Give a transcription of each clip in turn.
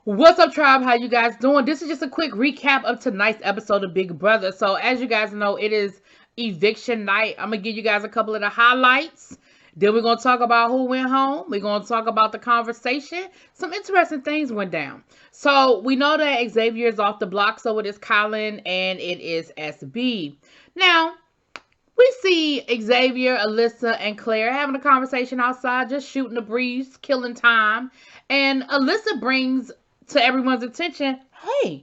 What's up, tribe? How you guys doing? This is just a quick recap of tonight's episode of Big Brother. So, as you guys know, it is eviction night. I'm gonna give you guys a couple of the highlights. Then we're gonna talk about who went home. We're gonna talk about the conversation. Some interesting things went down. So we know that Xavier is off the block. So it is Colin and it is SB. Now we see Xavier, Alyssa, and Claire having a conversation outside, just shooting the breeze, killing time. And Alyssa brings to everyone's attention, hey,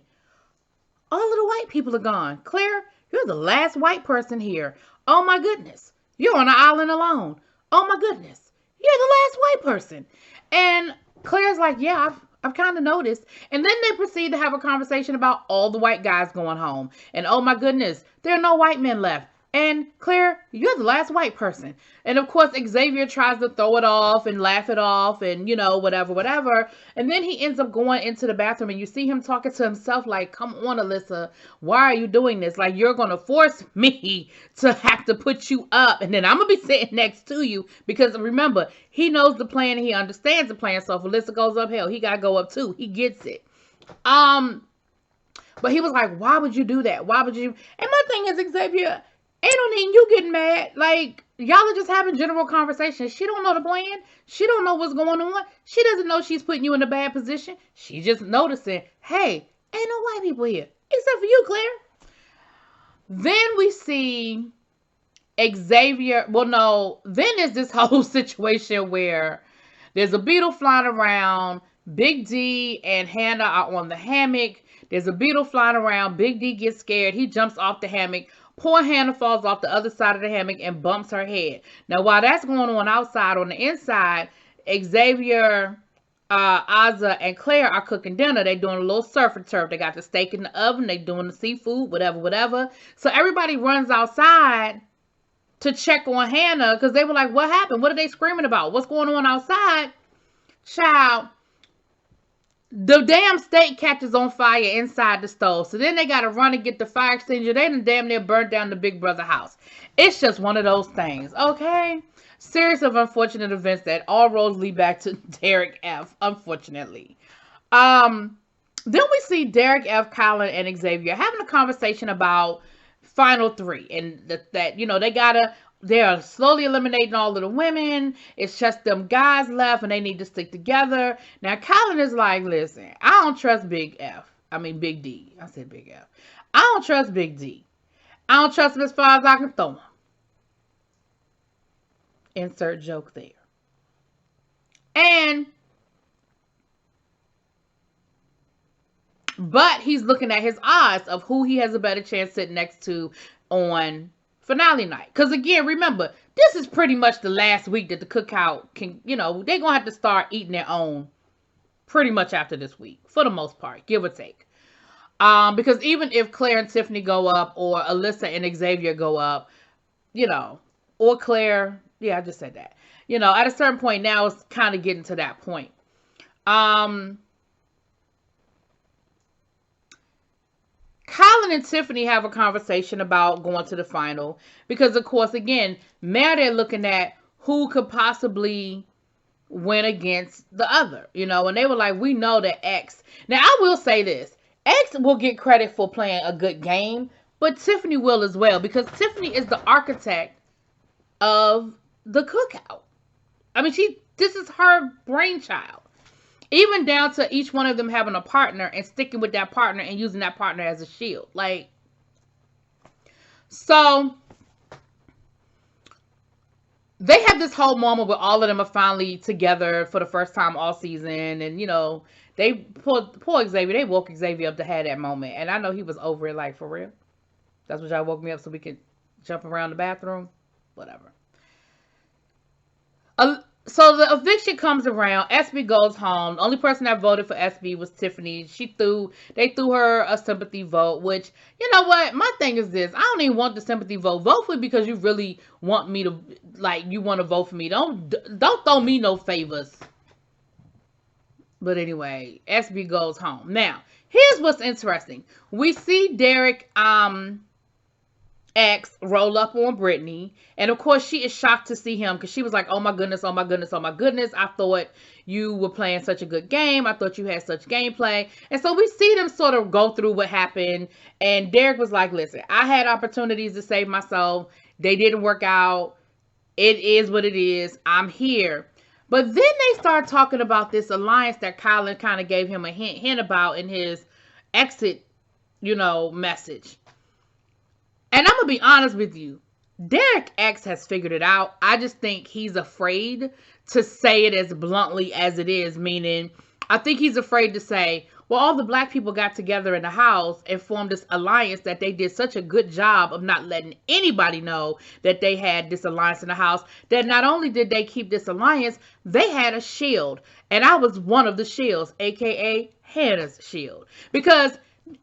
all of the white people are gone. Claire, you're the last white person here. Oh my goodness. You're on an island alone. Oh my goodness. You're the last white person. And Claire's like, yeah, I've kind of noticed. And then they proceed to have a conversation about all the white guys going home. And oh my goodness, there are no white men left. And Claire, you're the last white person. And of course, Xavier tries to throw it off and laugh it off and, whatever. And then he ends up going into the bathroom and you see him talking to himself like, come on, Alyssa, why are you doing this? Like, you're going to force me to have to put you up. And then I'm going to be sitting next to you because remember, he knows the plan and he understands the plan. So if Alyssa goes up, hell, he got to go up too. He gets it. But he was like, why would you do that? Why would you? And my thing is, Xavier, ain't no need you getting mad. Like, y'all are just having general conversations. She don't know the plan. She don't know what's going on. She doesn't know she's putting you in a bad position. She just noticing, hey, ain't no white people here. Except for you, Claire. Then we see Xavier. Well, no. Then there's this whole situation where there's a beetle flying around. Big D and Hannah are on the hammock. There's a beetle flying around. Big D gets scared. He jumps off the hammock. Poor Hannah falls off the other side of the hammock and bumps her head. Now, while that's going on outside, on the inside, Xavier, Azza, and Claire are cooking dinner. They're doing a little surf and turf. They got the steak in the oven. They're doing the seafood, whatever. So everybody runs outside to check on Hannah because they were like, what happened? What are they screaming about? What's going on outside? Child, the damn steak catches on fire inside the stove. So then they got to run and get the fire extinguisher. They done damn near burned down the Big Brother house. It's just one of those things, okay? Series of unfortunate events that all roads lead back to Derek F, unfortunately. Then we see Derek F, Colin, and Xavier having a conversation about Final 3. And that, they're slowly eliminating all of the women. It's just them guys left and they need to stick together. Now, Colin is like, listen, I don't trust Big D. I said Big F. I don't trust Big D. I don't trust him as far as I can throw him. Insert joke there. But he's looking at his odds of who he has a better chance sitting next to on finale night. Because again, remember, this is pretty much the last week that the cookout can, they're going to have to start eating their own pretty much after this week. For the most part, give or take. Because even if Claire and Tiffany go up or Alyssa and Xavier go up, or Claire, yeah, I just said that. At a certain point now, it's kind of getting to that point. Colin and Tiffany have a conversation about going to the final because, of course, again, now they're looking at who could possibly win against the other, and they were like, we know that X. Now, I will say this. X will get credit for playing a good game, but Tiffany will as well because Tiffany is the architect of the cookout. I mean, this is her brainchild. Even down to each one of them having a partner and sticking with that partner and using that partner as a shield. So they have this whole moment where all of them are finally together for the first time all season. And, they poor Xavier, they woke Xavier up to have that moment. And I know he was over it, like, for real. That's what y'all woke me up so we could jump around the bathroom. Whatever. So the eviction comes around. SB goes home. The only person that voted for SB was Tiffany. They threw her a sympathy vote, which, you know what? My thing is this. I don't even want the sympathy vote. Vote for me because you really want me to, you want to vote for me. Don't throw me no favors. But anyway, SB goes home. Now, here's what's interesting. We see Derek X roll up on Brittany. And of course, she is shocked to see him because she was like, oh my goodness, oh my goodness, oh my goodness. I thought you were playing such a good game. I thought you had such gameplay. And so we see them sort of go through what happened. And Derek was like, listen, I had opportunities to save myself. They didn't work out. It is what it is. I'm here. But then they start talking about this alliance that Colin kind of gave him a hint about in his exit, message. And I'm going to be honest with you. Derek X has figured it out. I just think he's afraid to say it as bluntly as it is. Meaning, I think he's afraid to say, well, all the black people got together in the house and formed this alliance that they did such a good job of not letting anybody know that they had this alliance in the house. That not only did they keep this alliance, they had a shield. And I was one of the shields, a.k.a. Hannah's shield. Because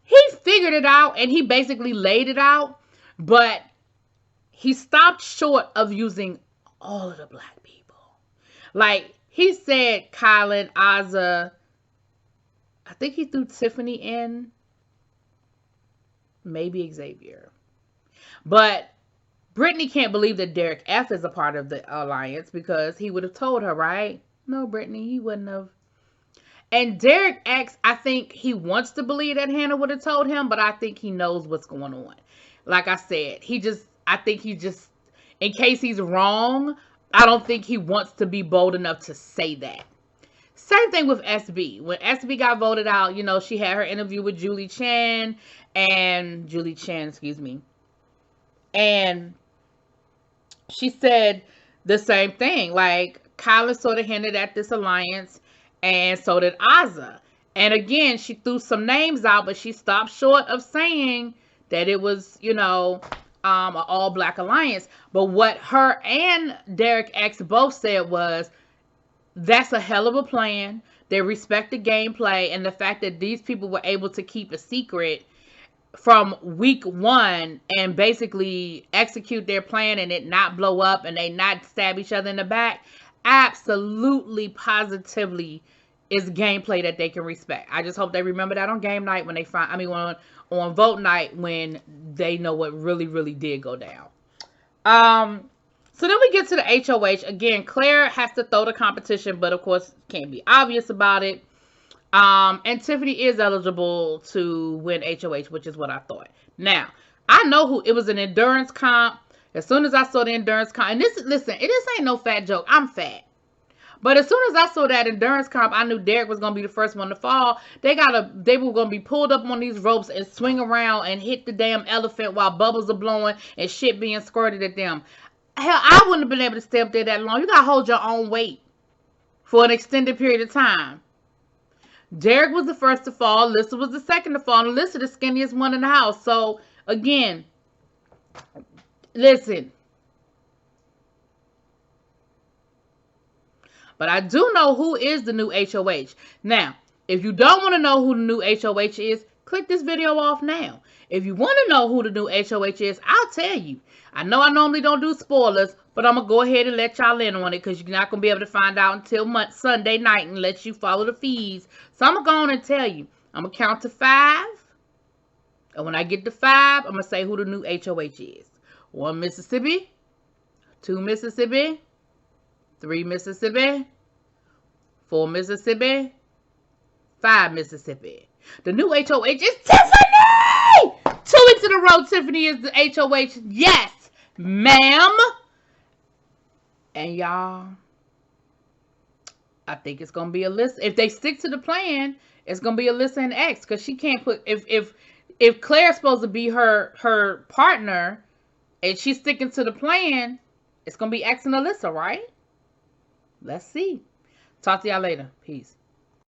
he figured it out and he basically laid it out. But he stopped short of using all of the black people. Like, he said Colin, Azza, I think he threw Tiffany in, maybe Xavier. But Brittany can't believe that Derek F is a part of the alliance because he would have told her, right? No, Brittany, he wouldn't have. And Derek X, I think he wants to believe that Hannah would have told him, but I think he knows what's going on. Like I said, I think he just, in case he's wrong, I don't think he wants to be bold enough to say that. Same thing with SB. When SB got voted out, she had her interview with Julie Chan, and she said the same thing. Like, Kyla sort of hinted at this alliance, and so did Azza. And again, she threw some names out, but she stopped short of saying that it was, an all-black alliance. But what her and Derek X both said was, that's a hell of a plan. They respect the gameplay, and the fact that these people were able to keep a secret from week one and basically execute their plan and it not blow up and they not stab each other in the back, absolutely, positively is gameplay that they can respect. I just hope they remember that on game night when they on vote night when they know what really, really did go down. So then we get to the HOH. Again, Claire has to throw the competition, but of course can't be obvious about it. And Tiffany is eligible to win HOH, which is what I thought. Now, I know it was an endurance comp. As soon as I saw the endurance comp, and this ain't no fat joke. I'm fat. But as soon as I saw that endurance comp, I knew Derek was going to be the first one to fall. They were going to be pulled up on these ropes and swing around and hit the damn elephant while bubbles are blowing and shit being squirted at them. Hell, I wouldn't have been able to stay up there that long. You got to hold your own weight for an extended period of time. Derek was the first to fall. Alyssa was the second to fall. And Alyssa the skinniest one in the house. So, again, listen. But I do know who is the new HOH. Now, if you don't want to know who the new HOH is, click this video off now. If you want to know who the new HOH is, I'll tell you. I know I normally don't do spoilers, but I'm going to go ahead and let y'all in on it because you're not going to be able to find out until Sunday night unless you follow the feeds. So I'm going to go on and tell you. I'm going to count to 5. And when I get to 5, I'm going to say who the new HOH is. 1 Mississippi, 2 Mississippi, 3 Mississippi, 4 Mississippi, 5 Mississippi. The new HOH is Tiffany! 2 weeks in a row, Tiffany is the HOH. Yes, ma'am. And y'all, I think it's going to be Alyssa. If they stick to the plan, it's going to be Alyssa and X. Because she can't put, if Claire's supposed to be her partner, and she's sticking to the plan, it's going to be X and Alyssa, right? Let's see. Talk to y'all later. Peace.